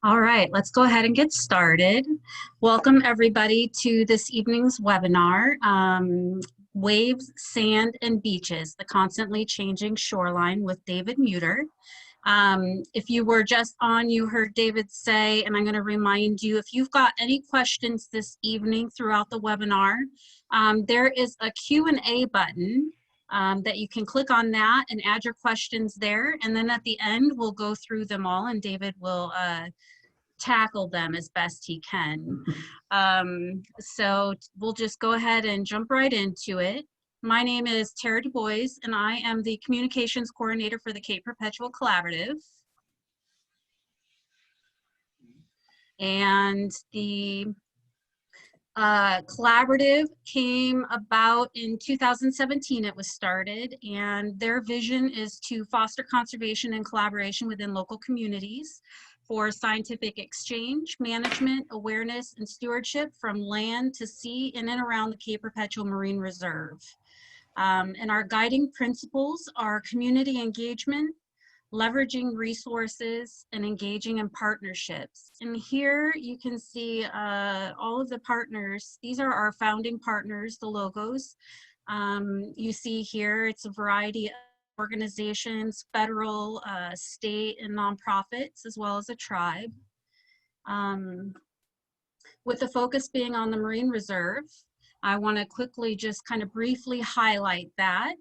All right, let's go ahead and get started. Welcome everybody to this evening's webinar, Waves, Sand, and Beaches, the Constantly Changing Shoreline with David Muerdter. If you were just on, you heard David say, and I'm going to remind you, if you've got any questions this evening throughout the webinar, there is a Q&A button that you can click on that and add your questions there. And then at the end, we'll go through them all and David will tackle them as best he can. So we'll just go ahead and jump right into it. My name is Tara Du Bois, and I am the Communications Coordinator for the Cape Perpetual Collaborative. And the collaborative came about in 2017. It was started, and their vision is to foster conservation and collaboration within local communities for scientific exchange, management, awareness, and stewardship from land to sea in and around the Cape Perpetual Marine Reserve. And our guiding principles are community engagement, leveraging resources, and engaging in partnerships. And here you can see all of the partners. These are our founding partners, the logos. You see here, it's a variety of organizations, federal, state, and nonprofits, as well as a tribe. With the focus being on the Marine Reserve, I want to quickly just kind of briefly highlight that.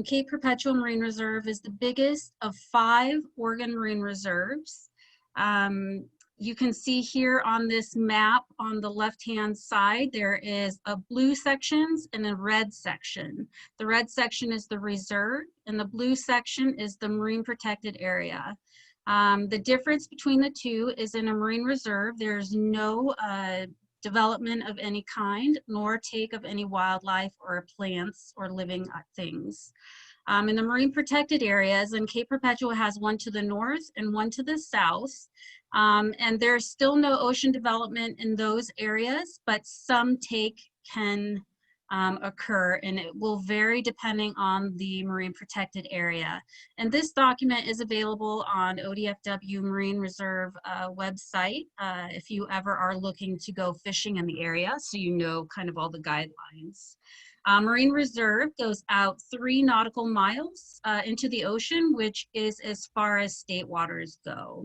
Cape Perpetual Marine Reserve is the biggest of 5 Oregon Marine Reserves. You can see here on this map on the left-hand side, there is a blue sections and a red section. The red section is the reserve and the blue section is the marine protected area. The difference between the two is in a marine reserve, there's no development of any kind, nor take of any wildlife or plants or living things. In the marine protected areas, and Cape Perpetual has one to the north and one to the south, and there's still no ocean development in those areas, but some take can occur, and it will vary depending on the marine protected area. And this document is available on ODFW Marine Reserve website if you ever are looking to go fishing in the area, so you know kind of all the guidelines. Marine Reserve goes out 3 nautical miles into the ocean, which is as far as state waters go.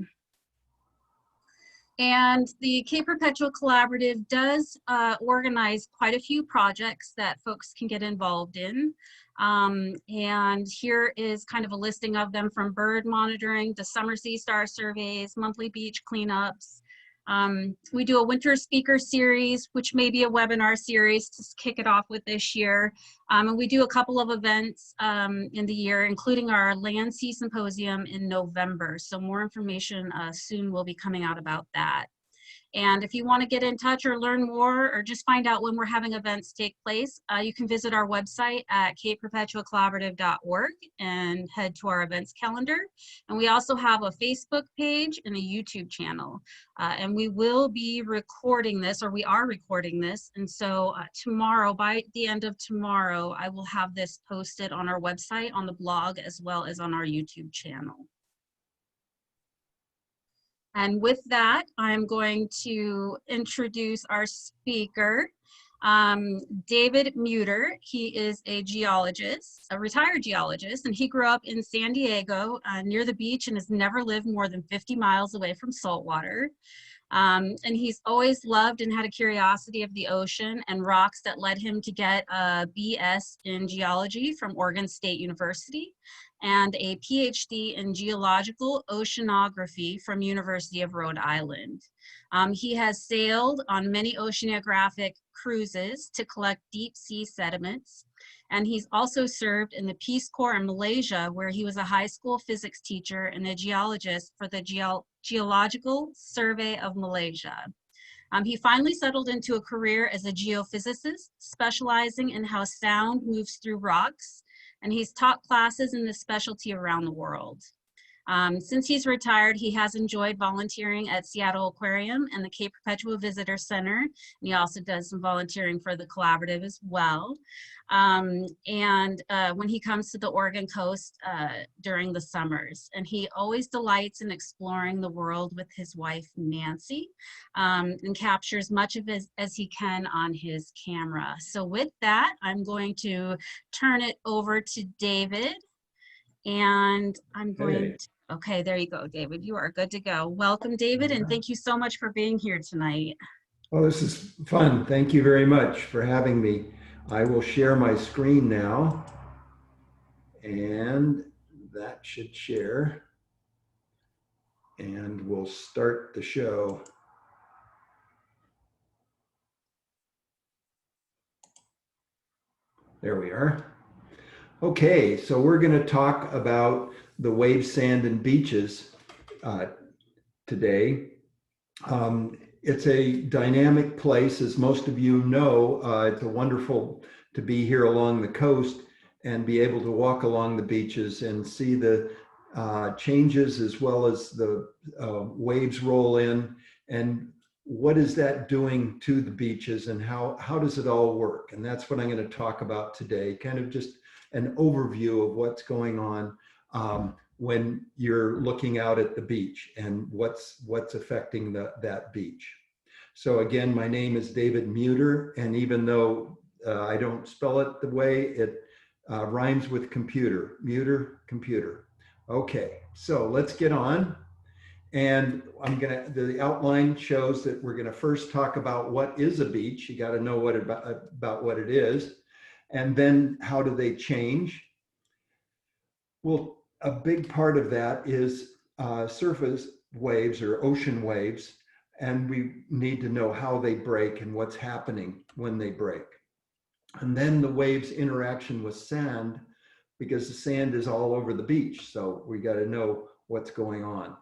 And the Cape Perpetual Collaborative does organize quite a few projects that folks can get involved in. And here is kind of a listing of them, from bird monitoring to summer sea star surveys, monthly beach cleanups. We do a winter speaker series, which may be a webinar series to kick it off with this year. And we do a couple of events in the year, including our Land Sea Symposium in November. So more information soon will be coming out about that. And if you want to get in touch or learn more or just find out when we're having events take place, you can visit our website at capeperpetualcollaborative.org and head to our events calendar. And we also have a Facebook page and a YouTube channel. And we will be recording this, or we are recording this. And so tomorrow, by the end of tomorrow, I will have this posted on our website, on the blog, as well as on our YouTube channel. And with that, I'm going to introduce our speaker, David Muerdter. He is a geologist, a retired geologist, and he grew up in San Diego near the beach and has never lived more than 50 miles away from saltwater. And he's always loved and had a curiosity of the ocean and rocks that led him to get a BS in geology from Oregon State University and a PhD in geological oceanography from University of Rhode Island. He has sailed on many oceanographic cruises to collect deep sea sediments, and he's also served in the Peace Corps in Malaysia, where he was a high school physics teacher and a geologist for the Geological Survey of Malaysia. He finally settled into a career as a geophysicist, specializing in how sound moves through rocks, and he's taught classes in this specialty around the world. Since he's retired, he has enjoyed volunteering at Seattle Aquarium and the Cape Perpetua Visitor Center. And he also does some volunteering for the collaborative as well. When he comes to the Oregon coast during the summers, and he always delights in exploring the world with his wife, Nancy, and captures much of it as he can on his camera. So with that, I'm going to turn it over to David, and I'm going to, okay, there you go, David. You are good to go. Welcome, David, and thank you so much for being here tonight. Well, this is fun. Thank you very much for having me. I will share my screen now, and that should share, and we'll start the show. There we are. Okay, so we're going to talk about the waves, sand, and beaches today. It's a dynamic place, as most of you know. It's wonderful to be here along the coast and be able to walk along the beaches and see the changes as well as the waves roll in, and what is that doing to the beaches, and how does it all work? And that's what I'm going to talk about today, kind of just an overview of what's going on when you're looking out at the beach and what's affecting that beach. So again, my name is David Muerdter, and even though I don't spell it the way it rhymes with computer, Muerdter, computer. Okay, so let's get on. And the outline shows that we're gonna first talk about what is a beach. You gotta know about what it is. And then how do they change? Well, a big part of that is surface waves or ocean waves. And we need to know how they break and what's happening when they break. And then the waves' interaction with sand, because the sand is all over the beach. So we gotta know what's going on.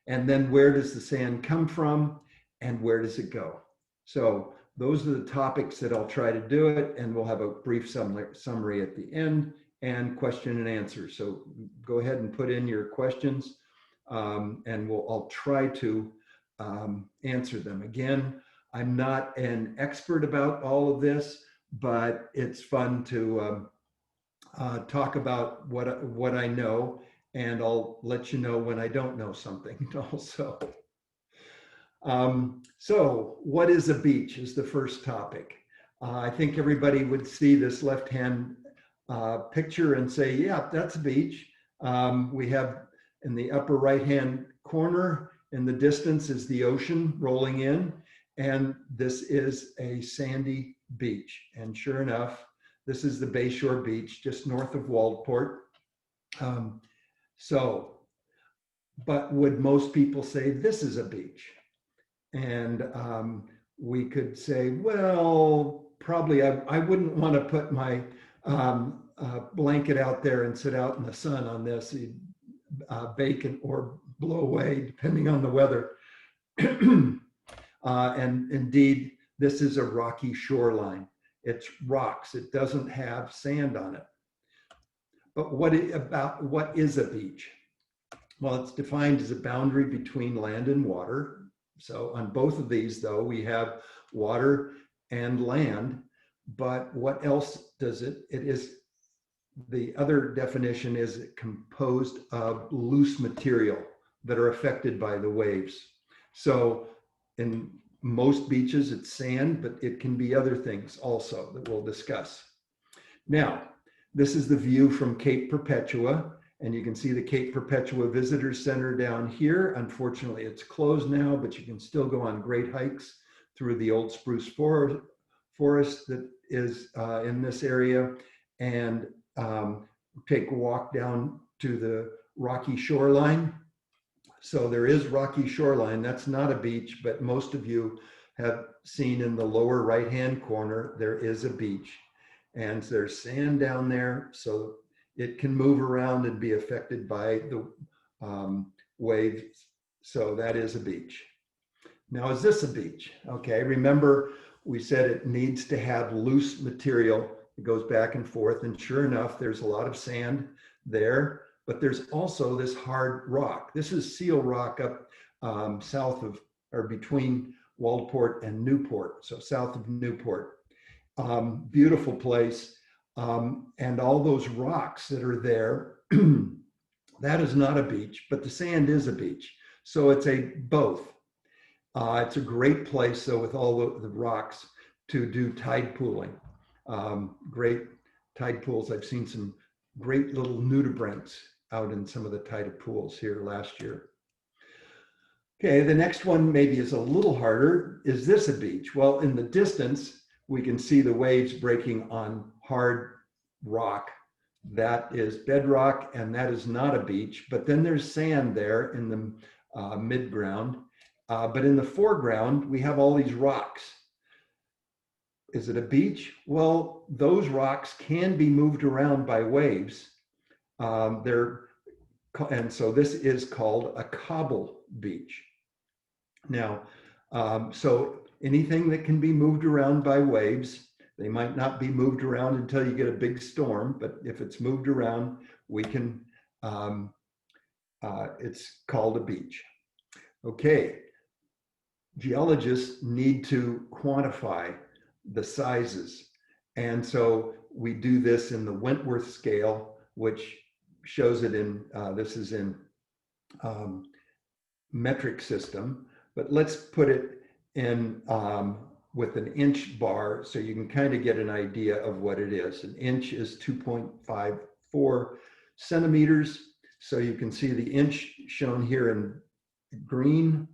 And then where does the sand come from and where does it go? So those are the topics that I'll try to do it, and we'll have a brief summary at the end and question and answer. So go ahead and put in your questions, and I'll try to answer them. Again, I'm not an expert about all of this, but it's fun to talk about what I know, and I'll let you know when I don't know something also. So what is a beach is the first topic. I think everybody would see this left-hand picture and say, yeah, that's a beach. We have in the upper right-hand corner in the distance is the ocean rolling in, and this is a sandy beach. And sure enough, this is the Bayshore Beach just north of Waldport. But would most people say this is a beach? And we could say, well, probably I wouldn't want to put my blanket out there and sit out in the sun on this, bake or blow away, depending on the weather. And indeed, this is a rocky shoreline. It's rocks. It doesn't have sand on it. But what is a beach? Well, it's defined as a boundary between land and water. So on both of these, though, we have water and land. But what else does it? The other definition is composed of loose material that are affected by the waves. So in most beaches, it's sand, but it can be other things also that we'll discuss. Now, this is the view from Cape Perpetua, and you can see the Cape Perpetua Visitor Center down here. Unfortunately, it's closed now, but you can still go on great hikes through the old spruce forest that is in this area, and take a walk down to the rocky shoreline. So there is rocky shoreline. That's not a beach, but most of you have seen in the lower right-hand corner, there is a beach. And there's sand down there, so it can move around and be affected by the waves. So that is a beach. Now, is this a beach? Okay, remember we said it needs to have loose material. It goes back and forth, and sure enough, there's a lot of sand there. but there's also this hard rock. This is Seal Rock up south of, or between Waldport and Newport, so south of Newport. Beautiful place. And all those rocks that are there, that is not a beach, but the sand is a beach. So it's a both. It's a great place, though, with all the rocks to do tide pooling. Great tide pools. I've seen some great little nudibranchs out in some of the tide pools here last year. Okay, the next one maybe is a little harder. Is this a beach? Well, in the distance, we can see the waves breaking on hard rock. That is bedrock, and that is not a beach. But then there's sand there in the mid-ground. But in the foreground, we have all these rocks. Is it a beach? Well, those rocks can be moved around by waves. And so this is called a cobble beach. Now, so anything that can be moved around by waves, they might not be moved around until you get a big storm, but if it's moved around, we can, it's called a beach. Okay, geologists need to quantify the sizes. And so we do this in the Wentworth scale, which shows it in, this is in metric system, but let's put it in with an inch bar so you can kind of get an idea of what it is. An inch is 2.54 centimeters. So you can see the inch shown here in green,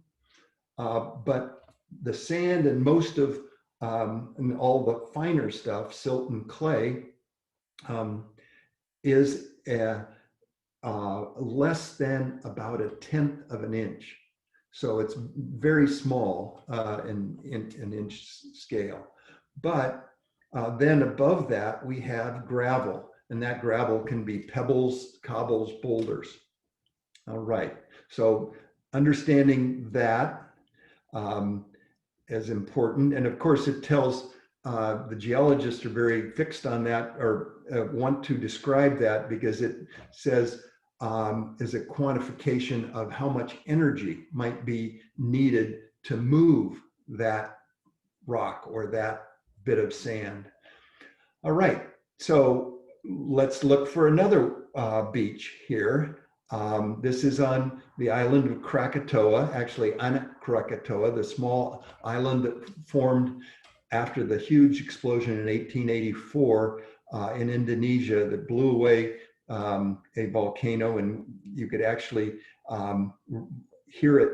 but the sand and most of and all the finer stuff, silt and clay, is less than about 1/10 of an inch. So it's very small in an inch scale. But then above that, we have gravel, and that gravel can be pebbles, cobbles, boulders. All right, so understanding that is important. And of course, it tells the geologists are very fixed on that, or want to describe that, because it says is a quantification of how much energy might be needed to move that rock or that bit of sand. All right, so let's look for another beach here. This is on the island of Krakatoa, actually Anak Krakatoa, the small island that formed after the huge explosion in 1884 in Indonesia that blew away a volcano, and you could actually hear it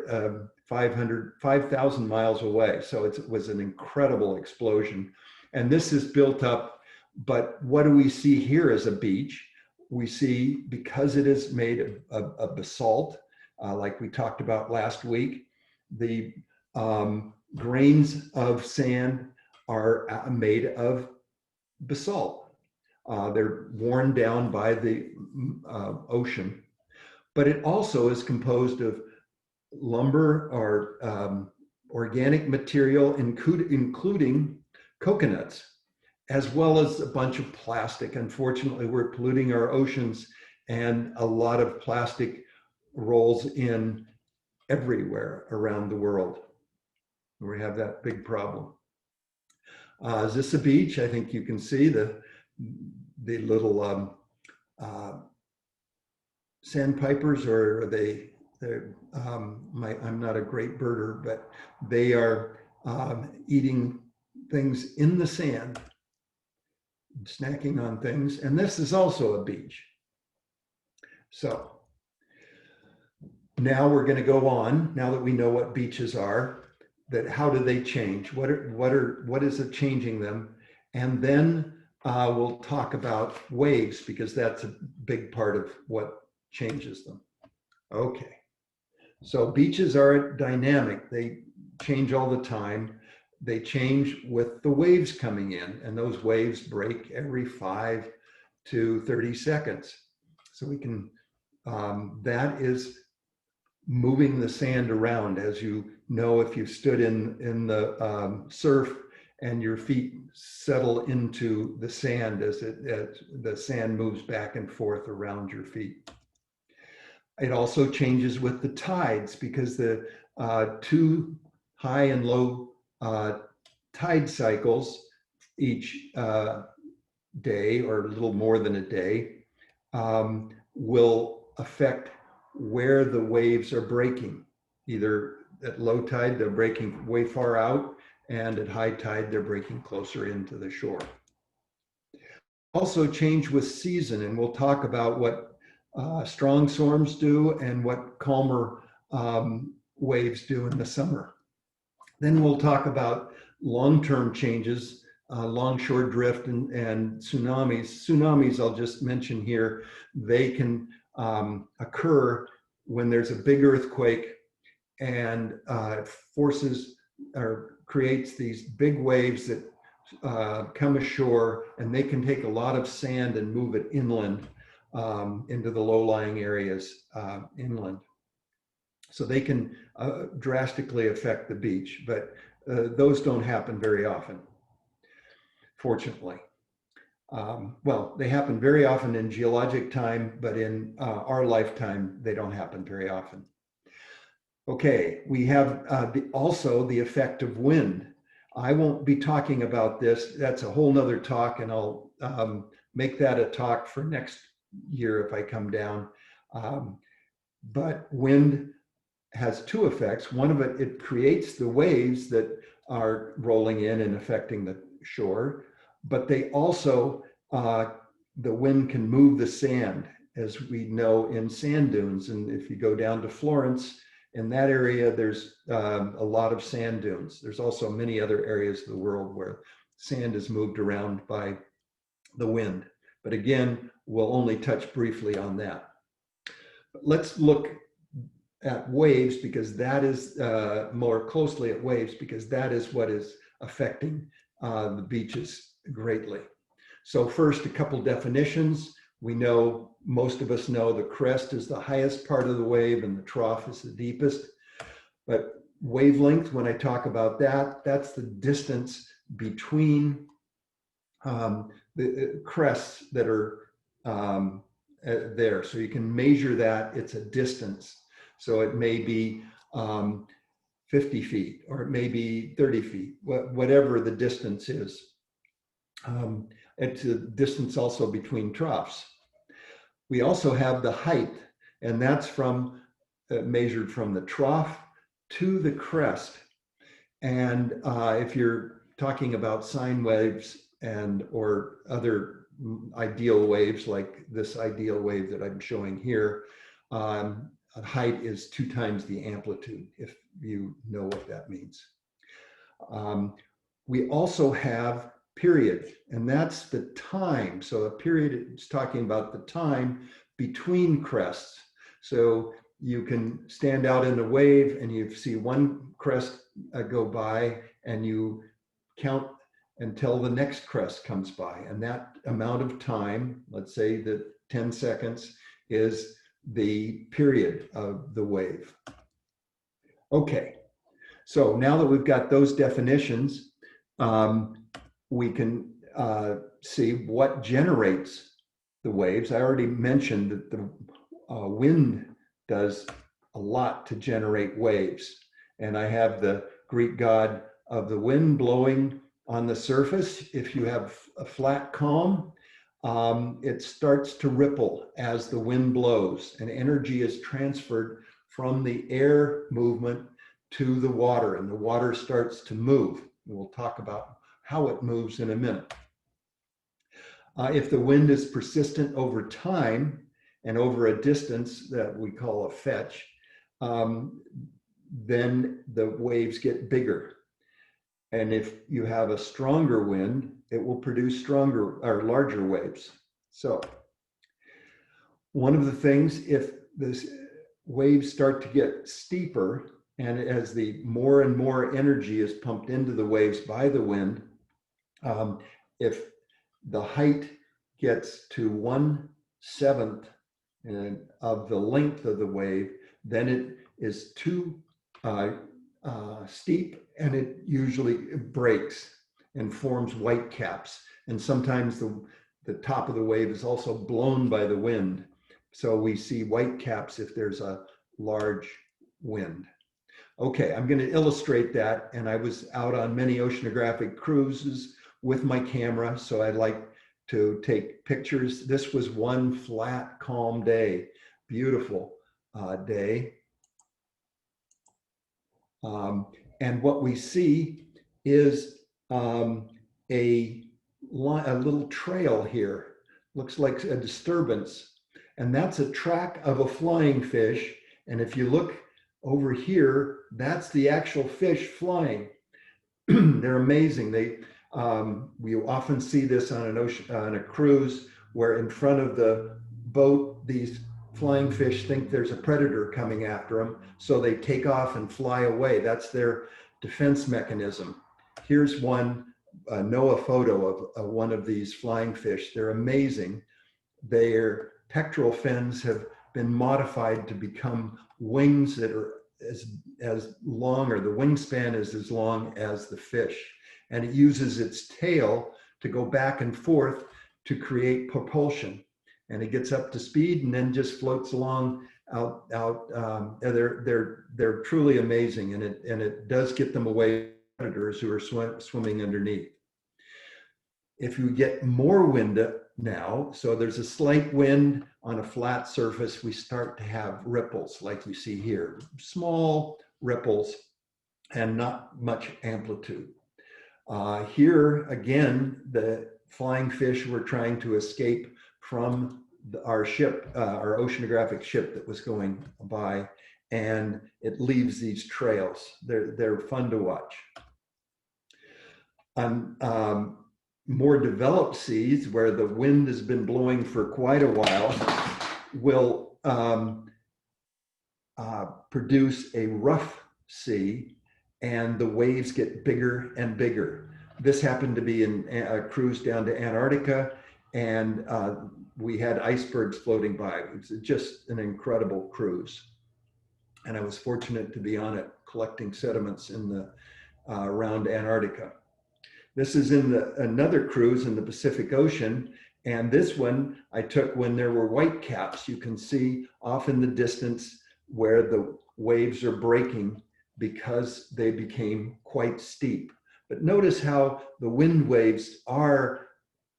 5,000 miles away. So it was an incredible explosion. And this is built up, but what do we see here as a beach? We see, because it is made of basalt, like we talked about last week, the grains of sand are made of basalt. They're worn down by the ocean, but it also is composed of lumber or organic material, including coconuts, as well as a bunch of plastic. Unfortunately, we're polluting our oceans, and a lot of plastic rolls in everywhere around the world. We have that big problem. Is this a beach? I think you can see the little sandpipers, or are they're I'm not a great birder, but they are eating things in the sand, snacking on things. And this is also a beach. So now we're going to go on, now that we know what beaches are, that how do they change? What is it changing them? And then we'll talk about waves, because that's a big part of what changes them. Okay, so beaches are dynamic. They change all the time. They change with the waves coming in, and those waves break every 5 to 30 seconds. So we can, that is moving the sand around. As you know, if you stood in the surf and your feet settle into the sand as the sand moves back and forth around your feet. It also changes with the tides because the two high and low tide cycles each day, or a little more than a day, will affect where the waves are breaking. Either at low tide, they're breaking way far out, and at high tide, they're breaking closer into the shore. Also change with season, and we'll talk about what strong storms do and what calmer waves do in the summer. Then we'll talk about long-term changes, longshore drift and tsunamis. Tsunamis, I'll just mention here, they can occur when there's a big earthquake and forces or creates these big waves that come ashore, and they can take a lot of sand and move it inland into the low-lying areas inland. So they can drastically affect the beach, but those don't happen very often, fortunately. Well, they happen very often in geologic time, but in our lifetime, they don't happen very often. Okay, we have also the effect of wind. I won't be talking about this. That's a whole nother talk, and I'll make that a talk for next year if I come down. But wind has two effects. One of it, it creates the waves that are rolling in and affecting the shore, but they also, the wind can move the sand, as we know in sand dunes. And if you go down to Florence, in that area, there's a lot of sand dunes. There's also many other areas of the world where sand is moved around by the wind. But again, we'll only touch briefly on that. But let's look at waves, because that is more closely at waves, because that is what is affecting the beaches greatly. So first, a couple definitions. We know, most of us know, the crest is the highest part of the wave and the trough is the deepest. But wavelength, when I talk about that, that's the distance between the crests that are there. So you can measure that, it's a distance. So it may be 50 feet, or it may be 30 feet, whatever the distance is. It's a distance also between troughs. We also have the height, and that's from measured from the trough to the crest. And if you're talking about sine waves and or other ideal waves, like this ideal wave that I'm showing here, height is 2 times the amplitude, if you know what that means. We also have period, and that's the time. So a period is talking about the time between crests. So you can stand out in a wave and you see one crest go by, and you count until the next crest comes by. And that amount of time, let's say that 10 seconds, is the period of the wave. Okay, so now that we've got those definitions, we can see what generates the waves. I already mentioned that the wind does a lot to generate waves. And I have the Greek god of the wind blowing on the surface. If you have a flat calm, it starts to ripple as the wind blows, and energy is transferred from the air movement to the water, and the water starts to move. We'll talk about how it moves in a minute. If the wind is persistent over time and over a distance that we call a fetch, then the waves get bigger. And if you have a stronger wind, it will produce stronger or larger waves. So one of the things, if this waves start to get steeper, and as the more and more energy is pumped into the waves by the wind, if the height gets to 1/7 of the length of the wave, then it is too steep, and it usually breaks and forms white caps. And sometimes the top of the wave is also blown by the wind. So we see white caps if there's a large wind. Okay, I'm going to illustrate that. And I was out on many oceanographic cruises with my camera, so I like to take pictures. This was one flat, calm day, beautiful day. And what we see is a little trail here. Looks like a disturbance. And that's a track of a flying fish. And if you look over here, that's the actual fish flying. They're amazing. We often see this on a cruise, where in front of the boat, these flying fish think there's a predator coming after them, so they take off and fly away. That's their defense mechanism. Here's one NOAA photo of one of these flying fish. They're amazing. Their pectoral fins have been modified to become wings that are as long, or the wingspan is as long as the fish. And it uses its tail to go back and forth to create propulsion. And it gets up to speed and then just floats along out. They're truly amazing, and it does get them away from predators who are swimming underneath. If you get more wind now, so there's a slight wind on a flat surface, we start to have ripples like you see here, small ripples and not much amplitude. Here again, the flying fish were trying to escape from our ship, our oceanographic ship that was going by, and it leaves these trails. They're fun to watch. On more developed seas, where the wind has been blowing for quite a while, will produce a rough sea, and the waves get bigger and bigger. This happened to be in a cruise down to Antarctica, and we had icebergs floating by. It was just an incredible cruise. And I was fortunate to be on it, collecting sediments in the around Antarctica. This is in another cruise in the Pacific Ocean. And this one I took when there were white caps. You can see off in the distance where the waves are breaking because they became quite steep. But notice how the wind waves are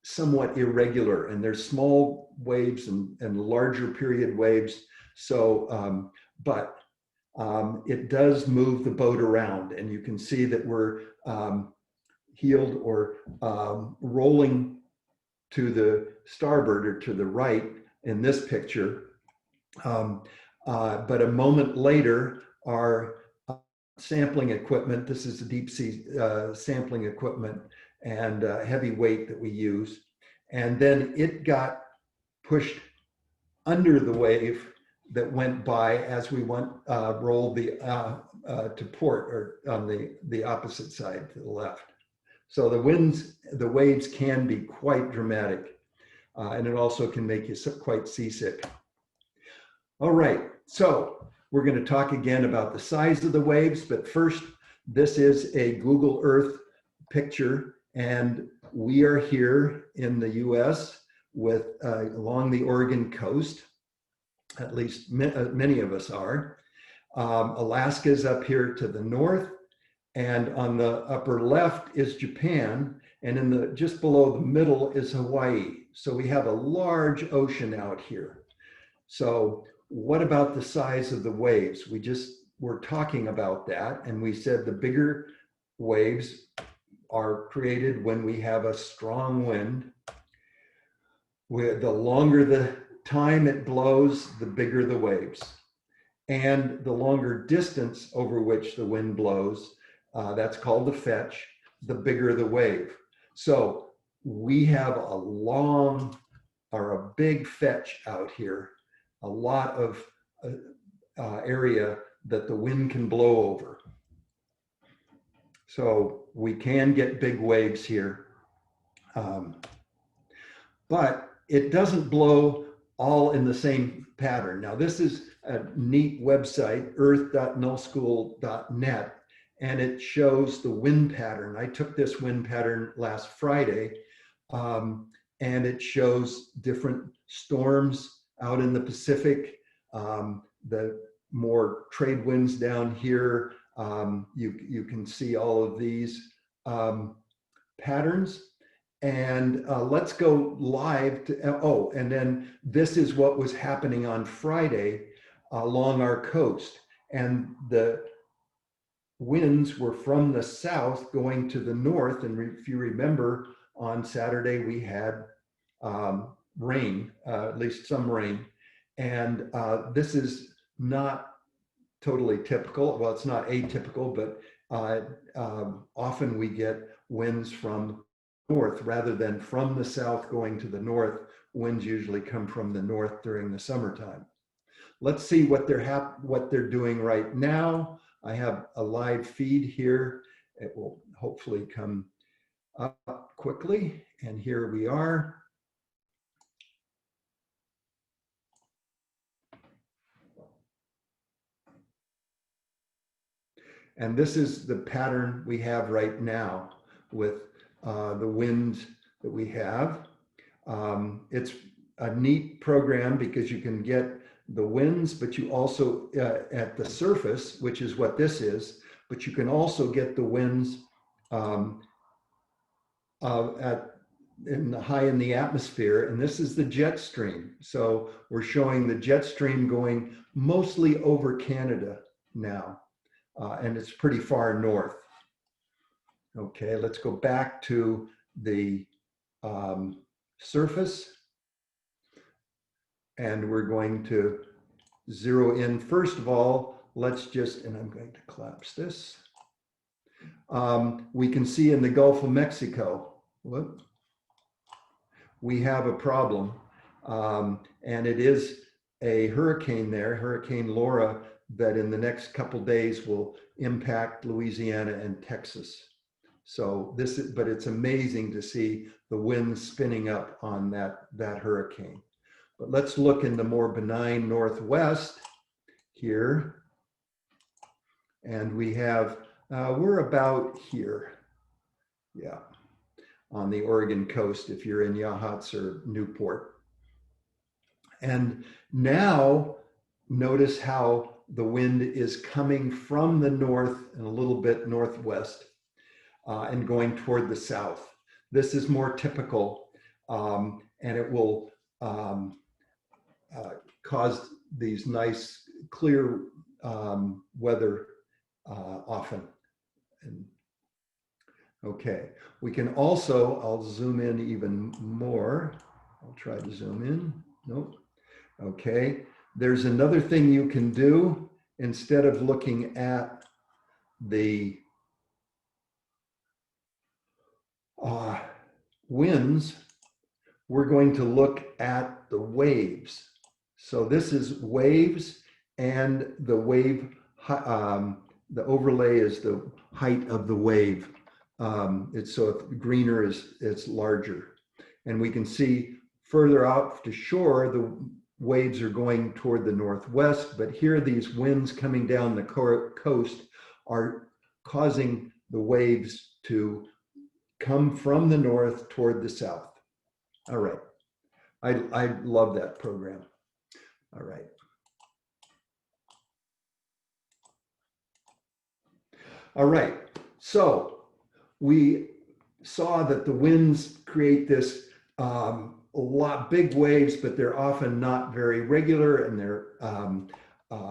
somewhat irregular, and there's small waves and larger period waves. So, it does move the boat around, and you can see that we're heeled or rolling to the starboard or to the right in this picture. But a moment later, our sampling equipment, this is the deep sea sampling equipment and heavy weight that we use. And then it got pushed under the wave that went by as we rolled to port, or on the opposite side to the left. So the waves can be quite dramatic, and it also can make you quite seasick. All right, so we're going to talk again about the size of the waves, but first, this is a Google Earth picture, and we are here in the US with along the Oregon coast, at least many of us are. Alaska is up here to the north, and on the upper left is Japan, and in the just below the middle is Hawaii. So we have a large ocean out here. So what about the size of the waves? We just were talking about that, and we said the bigger waves are created when we have a strong wind. The longer the time it blows, the bigger the waves. And the longer distance over which the wind blows, that's called the fetch, the bigger the wave. So we have a long or a big fetch out here, a lot of area that the wind can blow over. So we can get big waves here. But it doesn't blow all in the same pattern. Now, this is a neat website, earth.nullschool.net, and it shows the wind pattern. I took this wind pattern last Friday, and it shows different storms Out in the Pacific, the more trade winds down here, you can see all of these patterns. And let's go live to, oh, and then this is what was happening on Friday along our coast. And the winds were from the south going to the north. And if you remember, on Saturday we had rain, at least some rain. And this is not totally typical. Well, it's not atypical, but often we get winds from north rather than from the south going to the north. Winds usually come from the north during the summertime. Let's see what they're doing right now. I have a live feed here. It will hopefully come up quickly. And here we are. And this is the pattern we have right now with the winds that we have. It's a neat program because you can get the winds, but you also at the surface, which is what this is, but you can also get the winds high in the atmosphere, and this is the jet stream. So we're showing the jet stream going mostly over Canada now, and it's pretty far north. Okay, let's go back to the surface. And we're going to zero in. First of all, let's just, and I'm going to collapse this. We can see in the Gulf of Mexico, we have a problem. And it is a hurricane there, Hurricane Laura, that in the next couple days will impact Louisiana and Texas. So this is, but it's amazing to see the winds spinning up on that hurricane. But let's look in the more benign northwest here. And we have, we're about here. Yeah, on the Oregon coast, if you're in Yachats or Newport. And now notice how the wind is coming from the north and a little bit northwest and going toward the south. This is more typical, and it will cause these nice clear weather often. And, okay, we can also, I'll zoom in even more. I'll try to zoom in. Nope. Okay, there's another thing you can do. Instead of looking at the winds, we're going to look at the waves. So this is waves, and the wave, the overlay is the height of the wave. It's so if greener is it's larger. And we can see further out to shore, the waves are going toward the northwest, but here these winds coming down the coast are causing the waves to come from the north toward the south. All right. I love that program. All right. All right. So we saw that the winds create this big waves, but they're often not very regular, and they're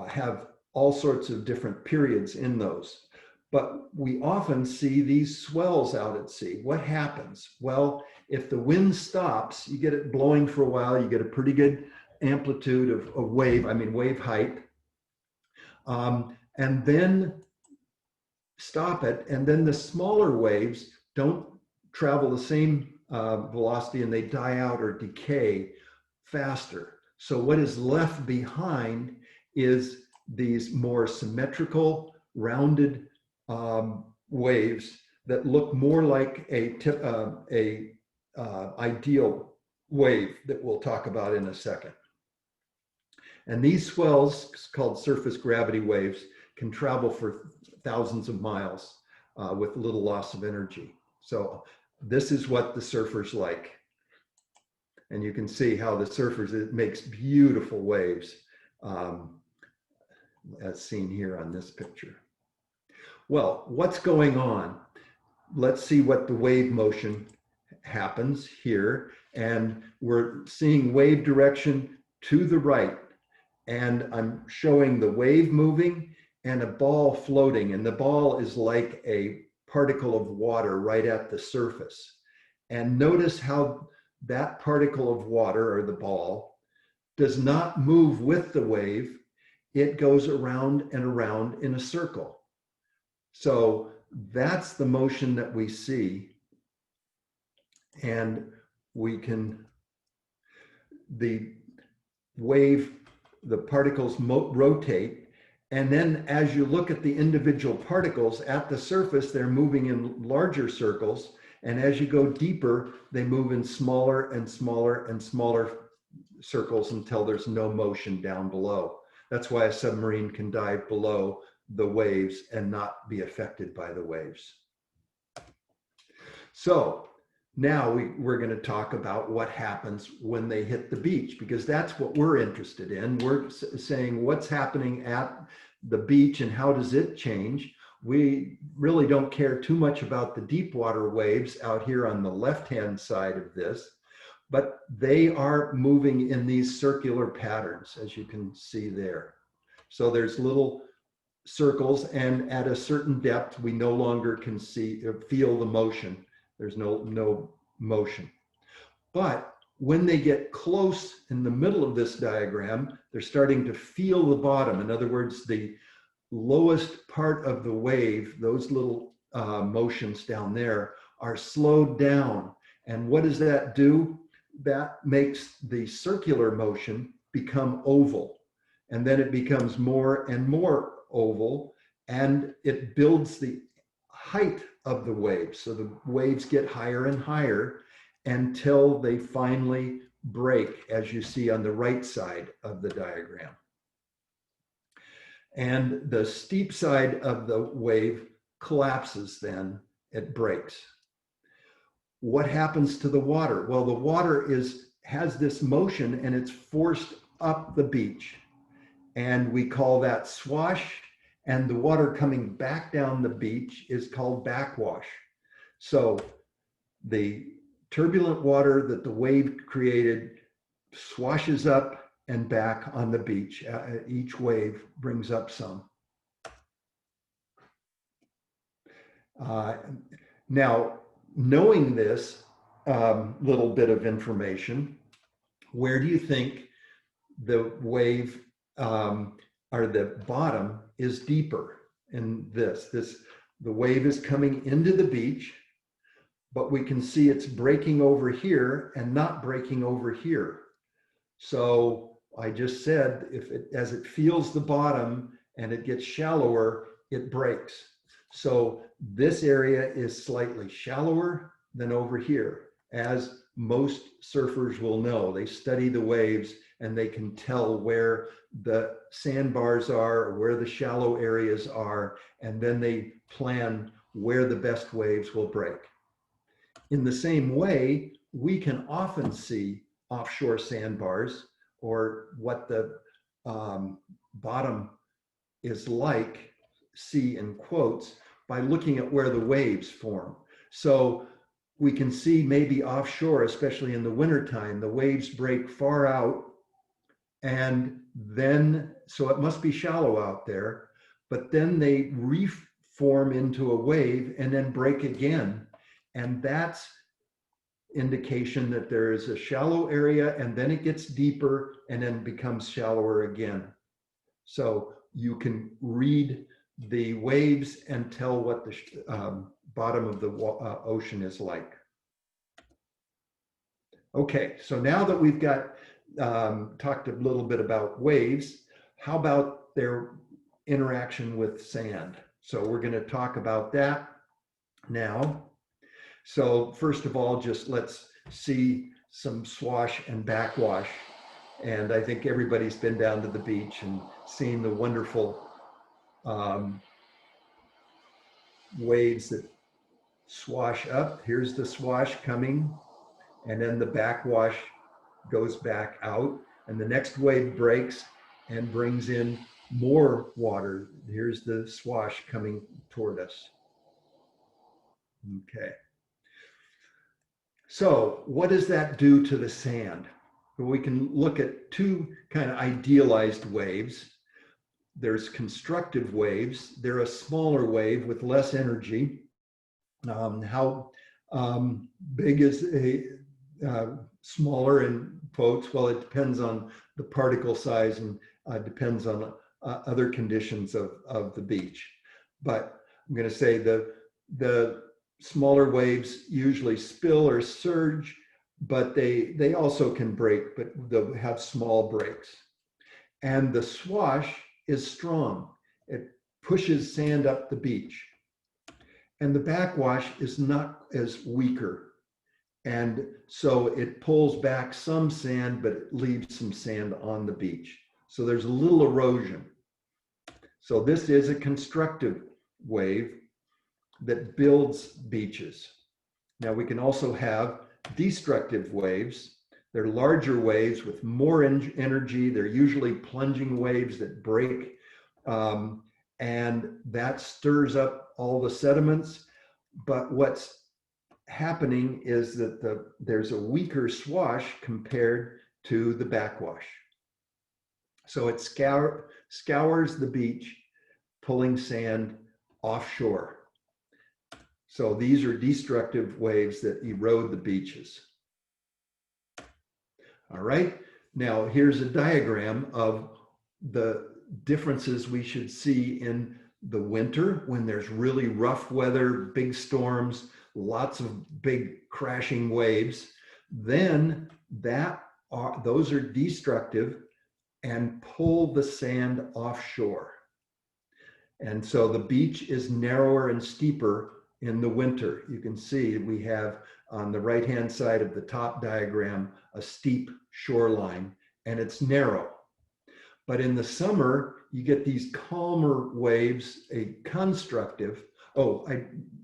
have all sorts of different periods in those. But we often see these swells out at sea. What happens? Well, if the wind stops, you get it blowing for a while, you get a pretty good amplitude of wave, wave height, and then stop it, and then the smaller waves don't travel the same velocity, and they die out or decay faster. So what is left behind is these more symmetrical, rounded waves that look more like a ideal wave that we'll talk about in a second. And these swells, called surface gravity waves, can travel for thousands of miles with little loss of energy. So this is what the surfers like. And you can see how the surfers, it makes beautiful waves, as seen here on this picture. Well, what's going on? Let's see what the wave motion happens here. And we're seeing wave direction to the right. And I'm showing the wave moving and a ball floating. And the ball is like a particle of water right at the surface. And notice how that particle of water, or the ball, does not move with the wave. It goes around and around in a circle. So that's the motion that we see. And we can, the wave, the particles rotate. And then as you look at the individual particles at the surface, they're moving in larger circles. And as you go deeper, they move in smaller and smaller and smaller circles until there's no motion down below. That's why a submarine can dive below the waves and not be affected by the waves. So now we're going to talk about what happens when they hit the beach, because that's what we're interested in. We're saying what's happening at the beach and how does it change. We really don't care too much about the deep water waves out here on the left-hand side of this, but they are moving in these circular patterns, as you can see there. So there's little circles, and at a certain depth, we no longer can see or feel the motion. There's no motion. But when they get close in the middle of this diagram, they're starting to feel the bottom. In other words, the lowest part of the wave, those little motions down there, are slowed down. And what does that do? That makes the circular motion become oval. And then it becomes more and more oval, and it builds the height of the waves. So the waves get higher and higher until they finally break, as you see on the right side of the diagram. And the steep side of the wave collapses, then it breaks. What happens to the water? Well, the water has this motion and it's forced up the beach. And we call that swash. And the water coming back down the beach is called backwash. So the turbulent water that the wave created swashes up and back on the beach. Each wave brings up some. Now, knowing this little bit of information, where do you think the wave or the bottom is deeper in this? The wave is coming into the beach, but we can see it's breaking over here and not breaking over here. So I just said, as it feels the bottom and it gets shallower, it breaks. So this area is slightly shallower than over here, as most surfers will know. They study the waves and they can tell where the sandbars are, or where the shallow areas are, and then they plan where the best waves will break. In the same way, we can often see offshore sandbars, or what the bottom is like, see in quotes, by looking at where the waves form. So we can see maybe offshore, especially in the wintertime, the waves break far out, and then, so it must be shallow out there, but then they reform into a wave and then break again. And that's indication that there is a shallow area, and then it gets deeper and then becomes shallower again. So you can read the waves and tell what the bottom of the ocean is like. Okay, so now that we've got talked a little bit about waves, how about their interaction with sand? So we're going to talk about that now. So first of all, just let's see some swash and backwash. And I think everybody's been down to the beach and seen the wonderful waves that swash up. Here's the swash coming, and then the backwash goes back out, and the next wave breaks and brings in more water. Here's the swash coming toward us. Okay. So what does that do to the sand? Well, we can look at two kind of idealized waves. There's constructive waves. They're a smaller wave with less energy. How big is a smaller in quotes? Well, it depends on the particle size and depends on other conditions of the beach. But I'm going to say the smaller waves usually spill or surge, but they also can break, but they'll have small breaks. And the swash is strong. It pushes sand up the beach. And the backwash is not as weaker. And so it pulls back some sand, but it leaves some sand on the beach. So there's a little erosion. So this is a constructive wave that builds beaches. Now we can also have destructive waves. They're larger waves with more energy. They're usually plunging waves that break, and that stirs up all the sediments. But what's happening is that there's a weaker swash compared to the backwash. So it scours the beach, pulling sand offshore. So these are destructive waves that erode the beaches. All right, now here's a diagram of the differences we should see in the winter when there's really rough weather, big storms, lots of big crashing waves. Then those are destructive and pull the sand offshore. And so the beach is narrower and steeper in the winter. You can see we have on the right-hand side of the top diagram a steep shoreline, and it's narrow. But in the summer, you get these calmer waves, a constructive. Oh,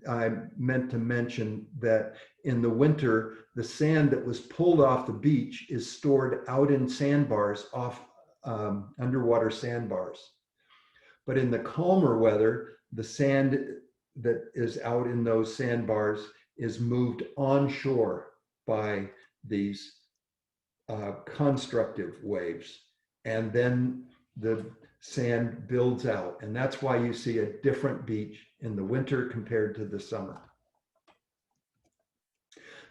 I meant to mention that in the winter, the sand that was pulled off the beach is stored out in sandbars, underwater sandbars. But in the calmer weather, the sand that is out in those sandbars is moved onshore by these constructive waves. And then the sand builds out. And that's why you see a different beach in the winter compared to the summer.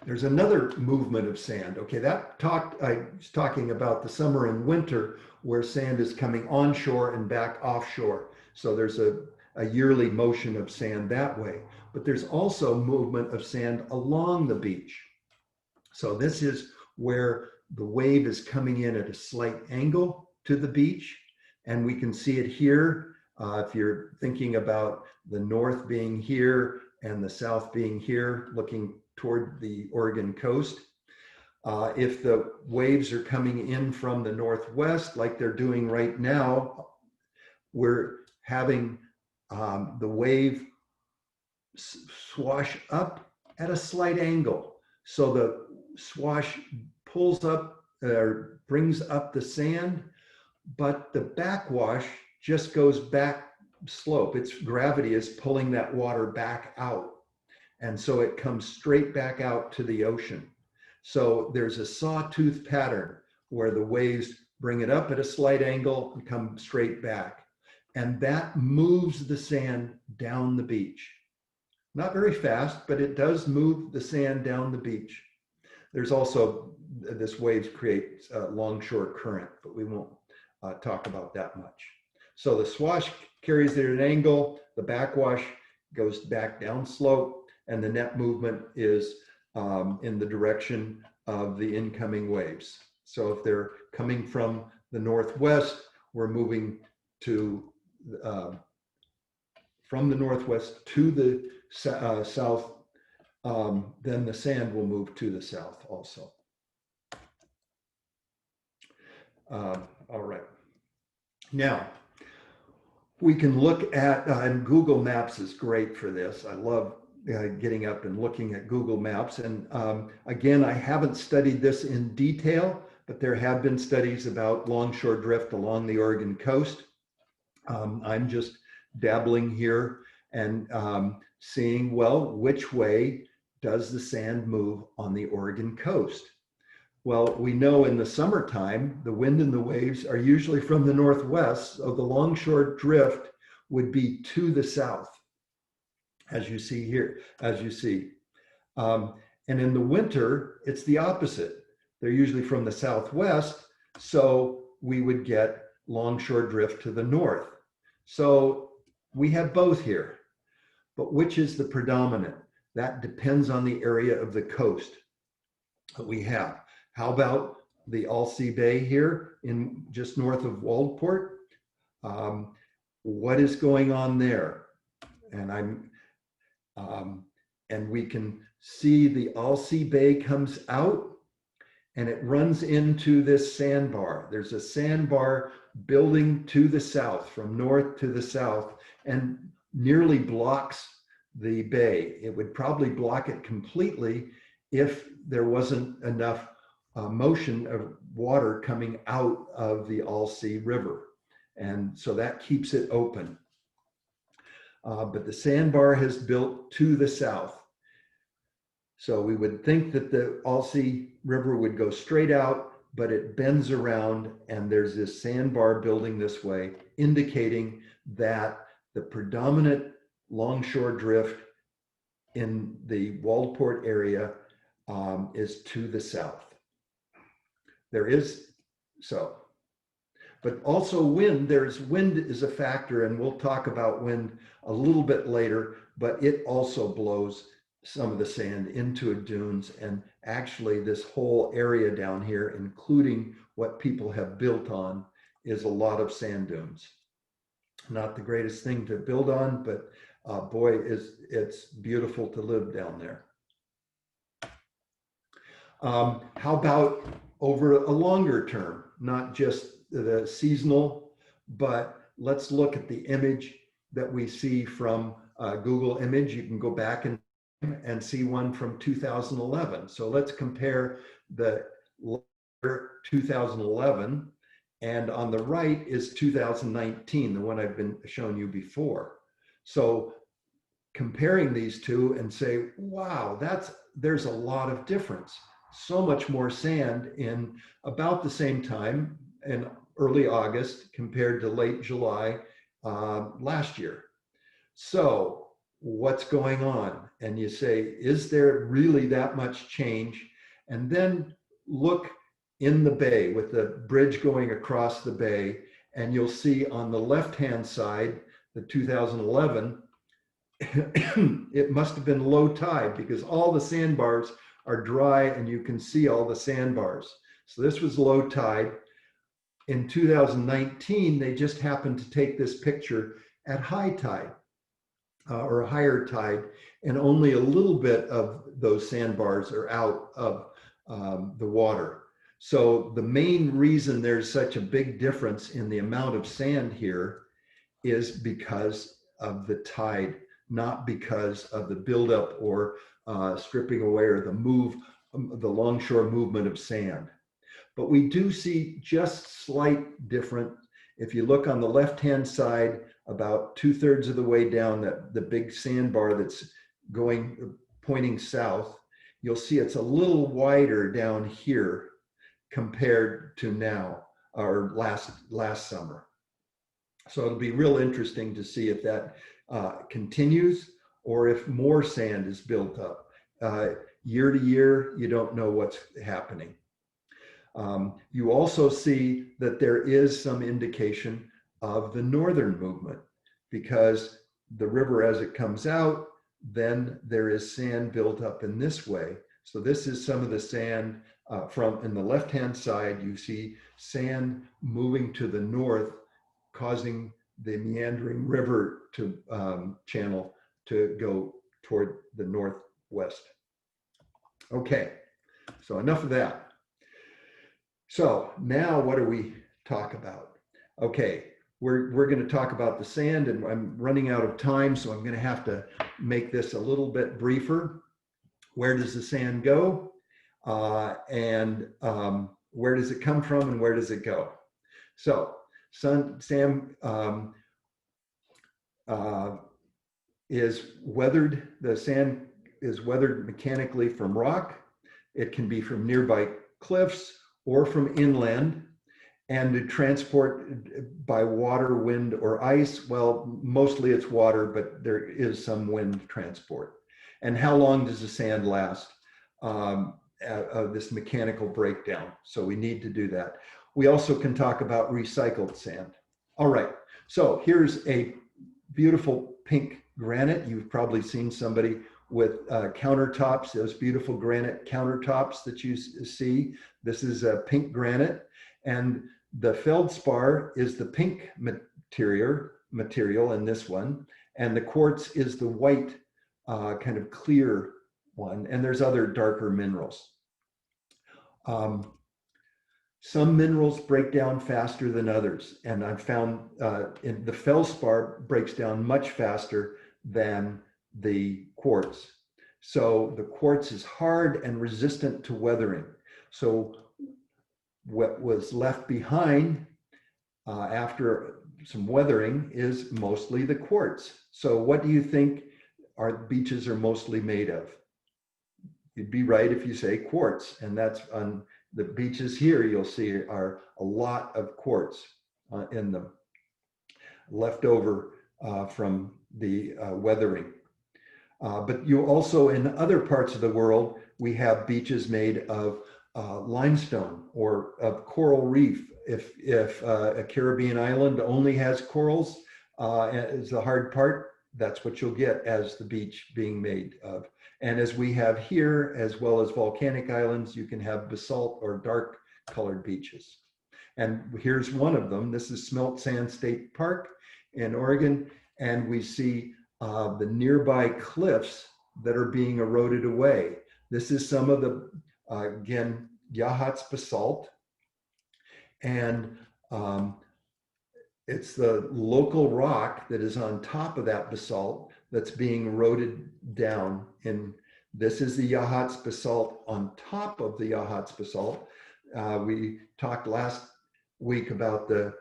There's another movement of sand. Okay, I was talking about the summer and winter where sand is coming onshore and back offshore. So there's a yearly motion of sand that way. But there's also movement of sand along the beach. So this is where the wave is coming in at a slight angle to the beach. And we can see it here. If you're thinking about the north being here and the south being here, looking toward the Oregon coast. If the waves are coming in from the northwest, like they're doing right now, we're having the wave swash up at a slight angle. So the swash pulls up or brings up the sand, but the backwash just goes back slope. Its gravity is pulling that water back out. And so it comes straight back out to the ocean. So there's a sawtooth pattern where the waves bring it up at a slight angle and come straight back. And that moves the sand down the beach. Not very fast, but it does move the sand down the beach. There's also, this waves creates a longshore current, but we won't talk about that much. So the swash carries it at an angle, the backwash goes back down slope, and the net movement is in the direction of the incoming waves. So if they're coming from the northwest, we're moving to from the northwest to the south, then the sand will move to the south also. All right. Now, we can look at, and Google Maps is great for this. I love getting up and looking at Google Maps. And again, I haven't studied this in detail, but there have been studies about longshore drift along the Oregon coast. I'm just dabbling here and seeing, well, which way does the sand move on the Oregon coast? Well, we know in the summertime, the wind and the waves are usually from the northwest, so the longshore drift would be to the south, as you see here, as you see. And in the winter, it's the opposite. They're usually from the southwest, so we would get longshore drift to the north. So we have both here, but which is the predominant? That depends on the area of the coast that we have. How about the Alsea Bay here in just north of Waldport? What is going on there? And and we can see the Alsea Bay comes out and it runs into this sandbar. There's a sandbar building to the south, from north to the south, and nearly blocks the bay. It would probably block it completely if there wasn't enough motion of water coming out of the Alsea River. And so that keeps it open. But the sandbar has built to the south. So we would think that the Alsea River would go straight out, but it bends around and there's this sandbar building this way, indicating that the predominant longshore drift in the Waldport area is to the south. There is so, but also wind, wind is a factor, and we'll talk about wind a little bit later, but it also blows some of the sand into dunes. And actually this whole area down here, including what people have built on, is a lot of sand dunes. Not the greatest thing to build on, but boy, it's beautiful to live down there. How about over a longer term, not just the seasonal, but let's look at the image that we see from Google Image. You can go back and see one from 2011. So let's compare the 2011, and on the right is 2019, the one I've been showing you before. So comparing these two and say, wow, there's a lot of difference. So much more sand in about the same time in early August compared to late July last year. So what's going on? And you say, is there really that much change? And then look in the bay with the bridge going across the bay, and you'll see on the left-hand side, the 2011, it must have been low tide because all the sandbars are dry and you can see all the sandbars. So this was low tide. In 2019, they just happened to take this picture at high tide or a higher tide, and only a little bit of those sandbars are out of the water. So the main reason there's such a big difference in the amount of sand here is because of the tide, not because of the buildup or stripping away or the longshore movement of sand. But we do see just slight different. If you look on the left-hand side, about 2/3 of the way down the big sandbar that's pointing south, you'll see it's a little wider down here compared to now or last summer. So it'll be real interesting to see if that continues or if more sand is built up. Year to year, you don't know what's happening. You also see that there is some indication of the northern movement because the river, as it comes out, then there is sand built up in this way. So this is some of the sand from in the left-hand side. You see sand moving to the north, causing the meandering river to channel to go toward the northwest. Okay, so enough of that. So now what do we talk about? Okay, we're going to talk about the sand, and I'm running out of time, so I'm going to have to make this a little bit briefer. Where does the sand go? And where does it come from and where does it go? So sand is weathered. The sand is weathered mechanically from rock. It can be from nearby cliffs or from inland. And to transport by water, wind, or ice, well, mostly it's water, but there is some wind transport. And how long does the sand last? This mechanical breakdown. So we need to do that. We also can talk about recycled sand. All right, so here's a beautiful pink granite. You've probably seen somebody with countertops, those beautiful granite countertops that you see. This is a pink granite, and the feldspar is the pink material in this one, and the quartz is the white, kind of clear one, and there's other darker minerals. Some minerals break down faster than others, and I've found the feldspar breaks down much faster than the quartz. So the quartz is hard and resistant to weathering. So what was left behind after some weathering is mostly the quartz. So what do you think our beaches are mostly made of? You'd be right if you say quartz, and that's on the beaches here you'll see are a lot of quartz in them, left over from the weathering. But you also, in other parts of the world, we have beaches made of limestone or of coral reef. If a Caribbean island only has corals is the hard part, that's what you'll get as the beach being made of. And as we have here, as well as volcanic islands, you can have basalt or dark colored beaches. And here's one of them. This is Smelt Sand State Park in Oregon. And we see the nearby cliffs that are being eroded away. This is some of the, again, Yahats basalt. And it's the local rock that is on top of that basalt that's being eroded down. And this is the Yahats basalt on top of the Yahats basalt. We talked last week about the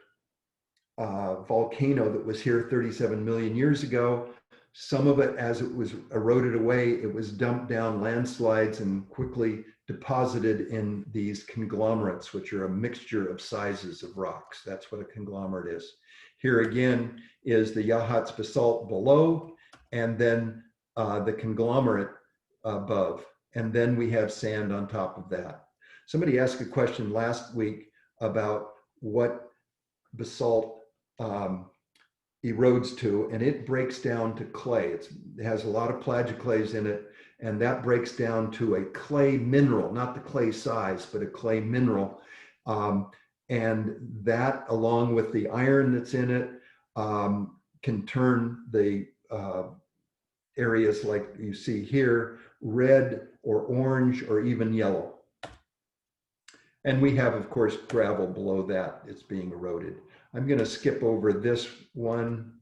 volcano that was here 37 million years ago. Some of it, as it was eroded away, it was dumped down landslides and quickly deposited in these conglomerates, which are a mixture of sizes of rocks. That's what a conglomerate is. Here again is the Yahats basalt below, and then the conglomerate above. And then we have sand on top of that. Somebody asked a question last week about what basalt erodes to, and it breaks down to clay. It has a lot of plagioclase in it, and that breaks down to a clay mineral, not the clay size, but a clay mineral. And that, along with the iron that's in it, can turn the areas like you see here, red or orange or even yellow. And we have, of course, gravel below that. It's being eroded. I'm going to skip over this one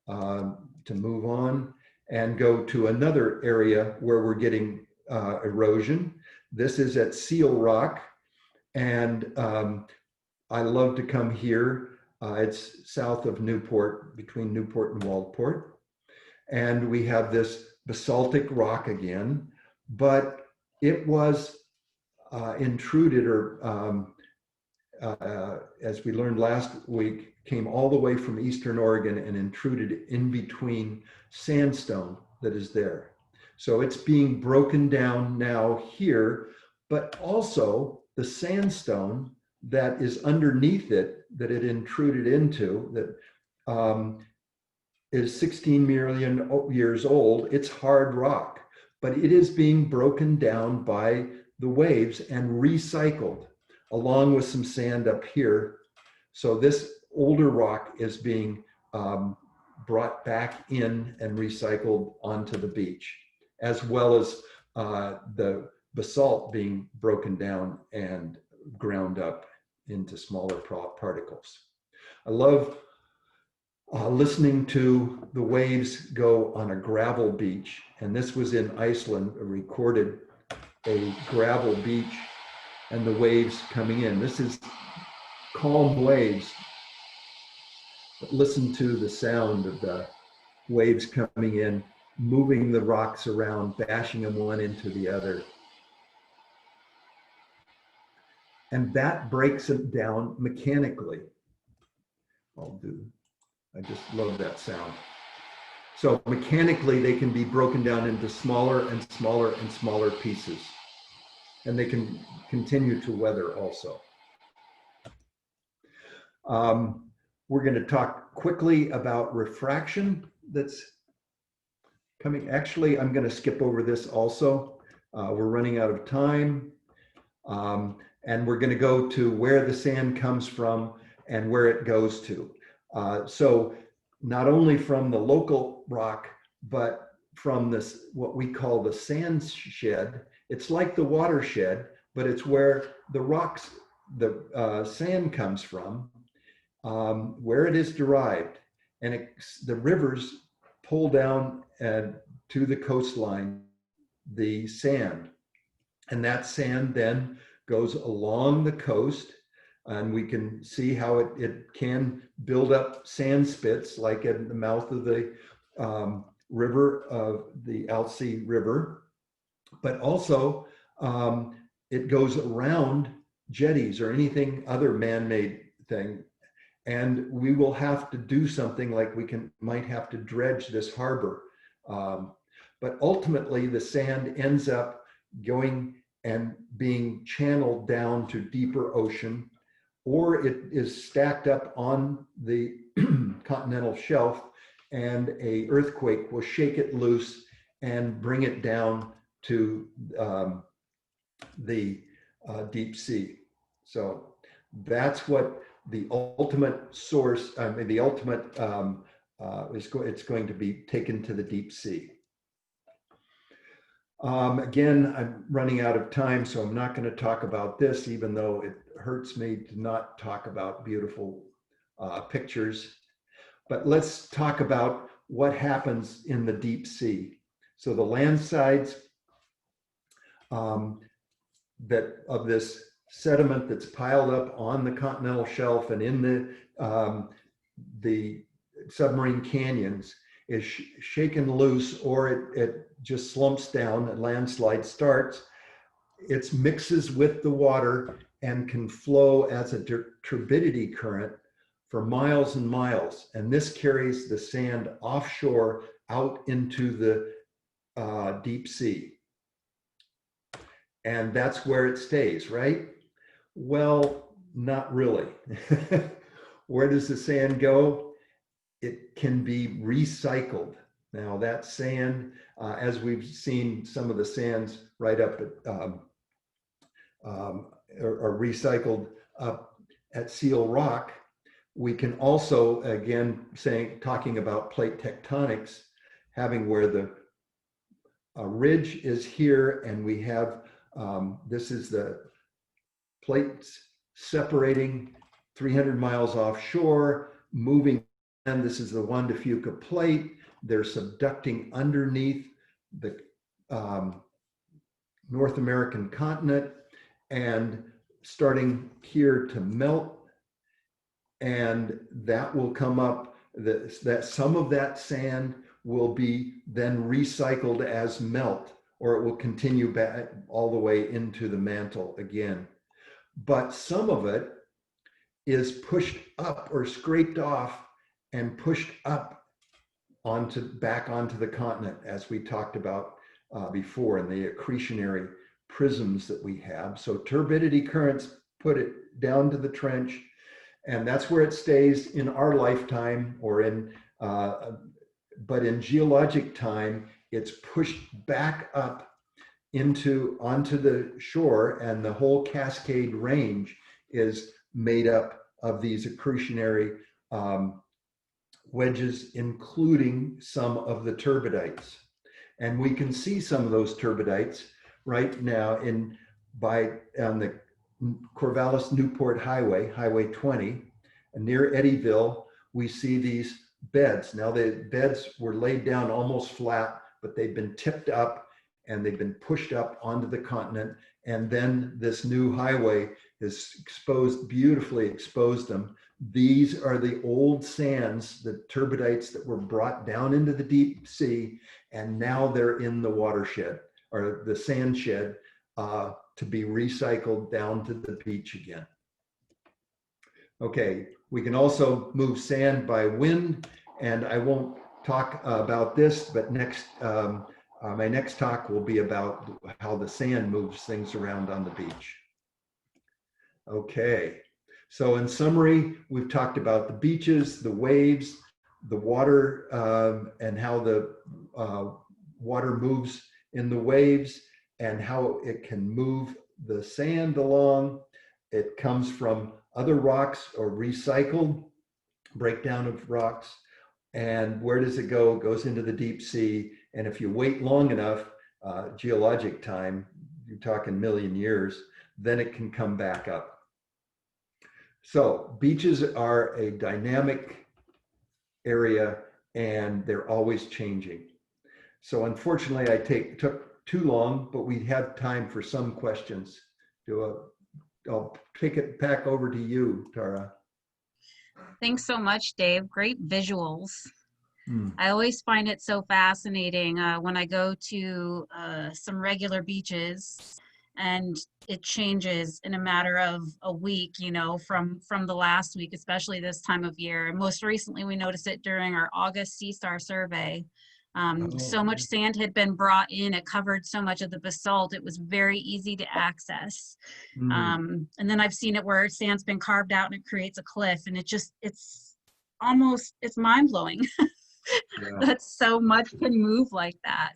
to move on and go to another area where we're getting erosion. This is at Seal Rock, and I love to come here. It's south of Newport, between Newport and Waldport. And we have this basaltic rock again, but it was intruded, or as we learned last week, came all the way from Eastern Oregon and intruded in between sandstone that is there. So it's being broken down now here, but also the sandstone that is underneath it, that it intruded into, that is 16 million years old. It's hard rock, but it is being broken down by the waves and recycled, along with some sand up here. So this older rock is being brought back in and recycled onto the beach, as well as the basalt being broken down and ground up into smaller particles. I love listening to the waves go on a gravel beach. And this was in Iceland, recorded a gravel beach and the waves coming in. This is calm waves. But listen to the sound of the waves coming in, moving the rocks around, bashing them one into the other. And that breaks it down mechanically. I just love that sound. So mechanically, they can be broken down into smaller and smaller and smaller pieces. And they can continue to weather also. We're going to talk quickly about refraction that's coming. Actually, I'm going to skip over this also. We're running out of time. And we're going to go to where the sand comes from and where it goes to. So not only from the local rock, but from this, what we call the sandshed. It's like the watershed, but it's where the rocks, the sand comes from, where it is derived. And the rivers pull down to the coastline the sand. And that sand then goes along the coast, and we can see how it can build up sand spits, like in the mouth of the river, of the Alsea River. But also it goes around jetties or anything other man-made thing. And we will have to do something like might have to dredge this harbor. But ultimately the sand ends up going and being channeled down to deeper ocean, or it is stacked up on the continental shelf, and an earthquake will shake it loose and bring it down to the deep sea. So that's what the ultimate source, the ultimate, it's going to be taken to the deep sea. Again, I'm running out of time, so I'm not going to talk about this, even though it hurts me to not talk about beautiful pictures. But let's talk about what happens in the deep sea. So the land sides that of this sediment that's piled up on the continental shelf and in the submarine canyons is shaken loose, or it just slumps down, a landslide starts. It mixes with the water and can flow as a turbidity current for miles and miles. And this carries the sand offshore out into the deep sea. And that's where it stays, right? Well, not really. Where does the sand go? It can be recycled. Now that sand, as we've seen some of the sands right up at, are recycled up at Seal Rock, we can also, again, talking about plate tectonics, having where the ridge is here, and we have, this is the plates separating 300 miles offshore, moving. And this is the Juan de Fuca plate. They're subducting underneath the North American continent and starting here to melt. And that will come up, that some of that sand will be then recycled as melt, or it will continue back all the way into the mantle again. But some of it is pushed up or scraped off and pushed up back onto the continent, as we talked about before, in the accretionary prisms that we have. So turbidity currents put it down to the trench, and that's where it stays in our lifetime, or but in geologic time, it's pushed back up onto the shore, and the whole Cascade Range is made up of these accretionary wedges, including some of the turbidites. And we can see some of those turbidites right now on the Corvallis Newport Highway, Highway 20, and near Eddyville. We see these beds. Now the beds were laid down almost flat, but they've been tipped up and they've been pushed up onto the continent, And then this new highway has beautifully exposed them. These are the old sands, the turbidites that were brought down into the deep sea, and now they're in the watershed or the sand shed to be recycled down to the beach again. Okay, we can also move sand by wind, and I won't talk about this, but my next talk will be about how the sand moves things around on the beach. Okay, so in summary, we've talked about the beaches, the waves, the water, and how the water moves in the waves and how it can move the sand along. It comes from other rocks or recycled breakdown of rocks. And where does it go? It goes into the deep sea. And if you wait long enough, geologic time, you're talking million years, then it can come back up. So beaches are a dynamic area and they're always changing. So unfortunately, took too long, but we have time for some questions. I'll take it back over to you, Tara. Thanks so much, Dave. Great visuals. I always find it so fascinating when I go to some regular beaches and it changes in a matter of a week, you know, from the last week, especially this time of year. And most recently, we noticed it during our August Sea Star survey. So much sand had been brought in, it covered so much of the basalt, it was very easy to access. And then I've seen it where sand's been carved out and it creates a cliff, and it's mind-blowing. Yeah. That so much can move like that.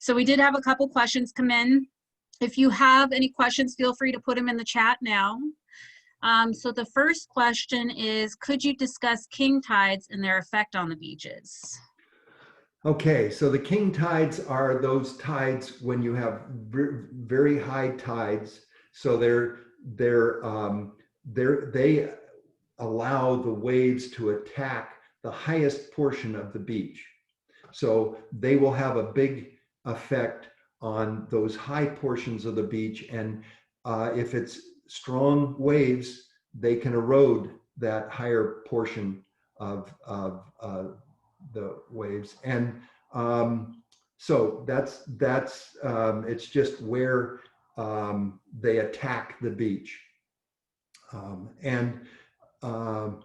So we did have a couple questions come in. If you have any questions, feel free to put them in the chat now. So the first question is, could you discuss king tides and their effect on the beaches? Okay, so the king tides are those tides when you have very high tides. So they allow the waves to attack the highest portion of the beach. So they will have a big effect on those high portions of the beach. And if it's strong waves, they can erode that higher portion of the waves. And so that's it's just where they attack the beach.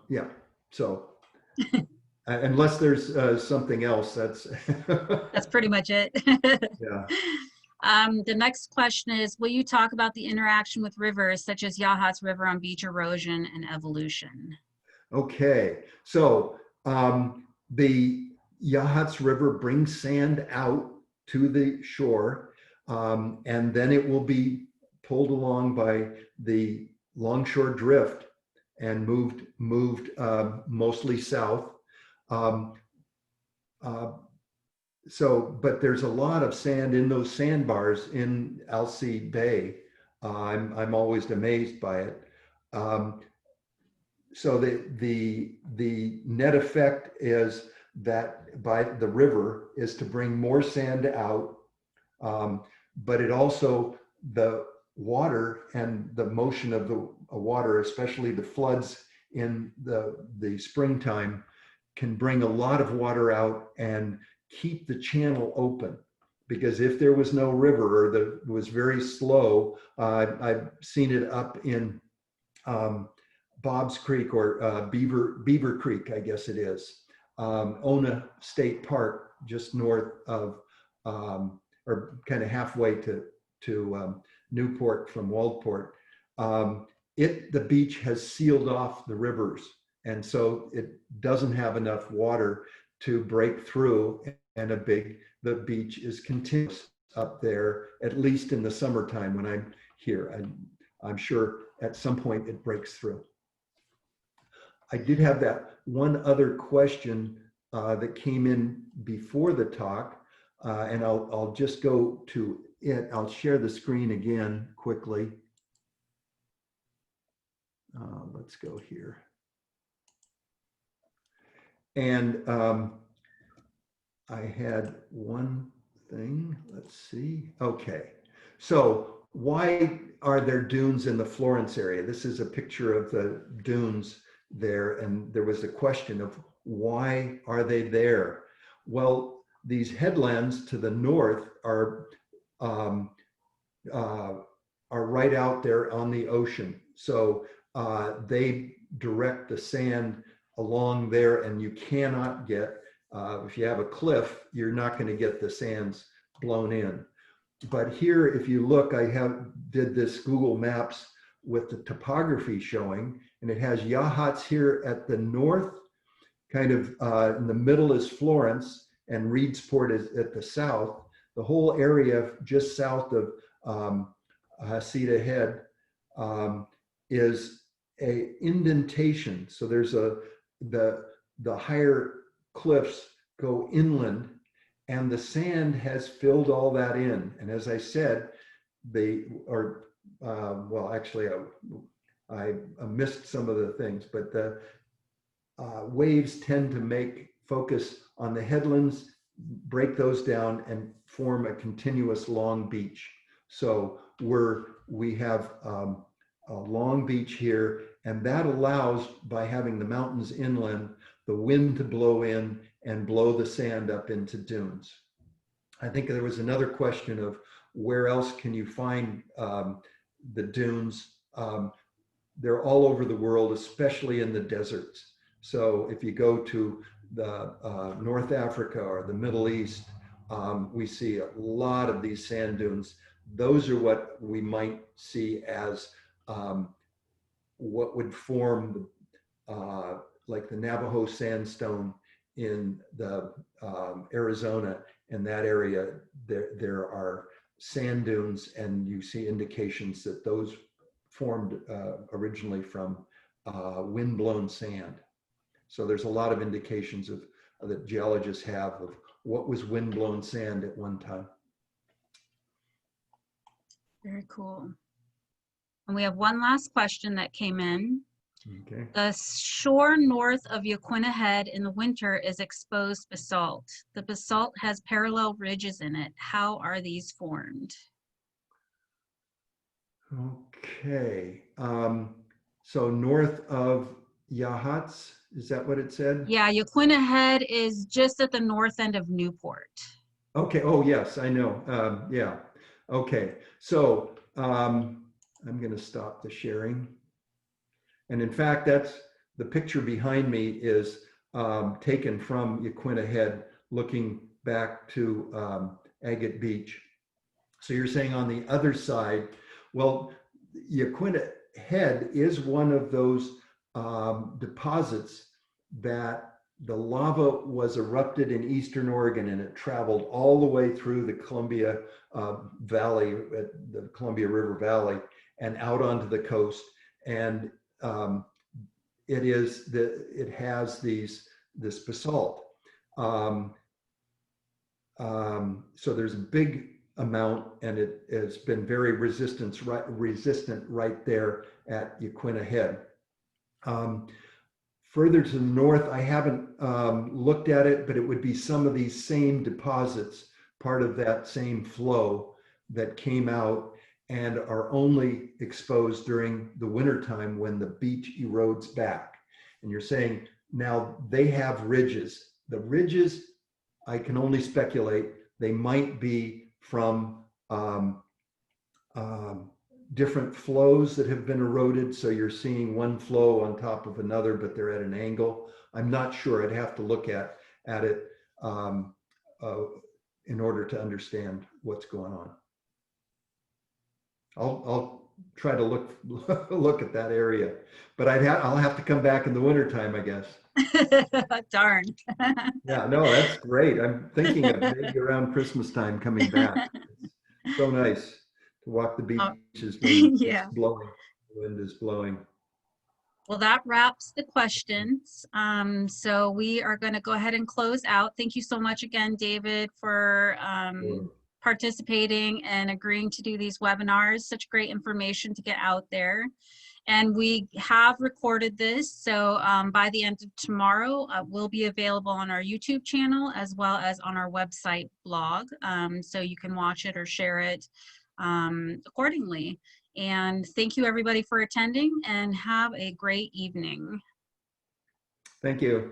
Yeah, so unless there's something else, that's pretty much it. Yeah. The next question is, will you talk about the interaction with rivers such as Yachats River on beach erosion and evolution? Okay, so the Yachats River brings sand out to the shore, and then it will be pulled along by the longshore drift and moved mostly south. But there's a lot of sand in those sandbars in Alsea Bay. I'm always amazed by it. So the net effect is that by the river is to bring more sand out, but it also, the water and the motion of the water, especially the floods in the springtime, can bring a lot of water out and keep the channel open. Because if there was no river or that was very slow, I've seen it up in Bob's Creek or Beaver Creek, I guess it is, Ona State Park, just north of, or kind of halfway to Newport from Waldport. The beach has sealed off the rivers, and so it doesn't have enough water to break through, and the beach is continuous up there, at least in the summertime when I'm here. I'm sure at some point it breaks through. I did have that one other question that came in before the talk, and I'll just go to it. I'll share the screen again quickly. Let's go here. And I had one thing, let's see. Okay, so why are there dunes in the Florence area? This is a picture of the dunes there, and there was a question of why are they there? Well, these headlands to the north um, uh, are right out there on the ocean. So they direct the sand along there, and you cannot get, if you have a cliff, you're not going to get the sands blown in. But here, if you look, I did this Google Maps with the topography showing, and it has Yachats here at the north, kind of in the middle is Florence, and Reedsport is at the south. The whole area just south of Hasita Head is a indentation. So there's the higher cliffs go inland, and the sand has filled all that in. And as I said, they are, well, actually, I missed some of the things, but the waves tend to focus on the headlands, break those down, and form a continuous long beach. So we have a long beach here, and that allows, by having the mountains inland, the wind to blow in and blow the sand up into dunes. I think there was another question of where else can you find the dunes. They're all over the world, especially in the deserts. So if you go to the North Africa or the Middle East, we see a lot of these sand dunes. Those are what we might see as what would form like the Navajo sandstone in the Arizona. In that area, there are sand dunes, and you see indications that those formed originally from wind-blown sand. So there's a lot of indications that geologists have of what was wind-blown sand at one time. Very cool. And we have one last question that came in. Okay. The shore north of Yaquina Head in the winter is exposed basalt. The basalt has parallel ridges in it. How are these formed? Okay. So north of Yahats, is that what it said? Yeah, Yaquina Head is just at the north end of Newport. Okay. Oh, yes, I know. Yeah. Okay. So I'm going to stop the sharing. And in fact, that's the picture behind me is taken from Yaquina Head, looking back to Agate Beach. So you're saying on the other side, well, Yaquina Head is one of those deposits that the lava was erupted in Eastern Oregon, and it traveled all the way through the Columbia Valley, the Columbia River Valley, and out onto the coast. And it has this basalt. So there's a big amount, and it has been very resistant right there at Yaquina Head. Further to the north, I haven't looked at it, but it would be some of these same deposits, part of that same flow that came out and are only exposed during the wintertime when the beach erodes back. And you're saying now they have ridges. The ridges, I can only speculate, they might be from different flows that have been eroded. So you're seeing one flow on top of another, but they're at an angle. I'm not sure. I'd have to look at it in order to understand what's going on. I'll try to look at that area, but I'll have to come back in the wintertime, I guess. Darn. Yeah, no, that's great. I'm thinking of maybe around Christmas time coming back. It's so nice to walk the beaches when Yeah. it's blowing, the wind is blowing. Well, that wraps the questions. So we are going to go ahead and close out. Thank you so much again, David, for Sure. participating and agreeing to do these webinars. Such great information to get out there. And we have recorded this, so by the end of tomorrow, we'll be available on our YouTube channel as well as on our website blog. So you can watch it or share it accordingly. And thank you everybody for attending, and have a great evening. Thank you.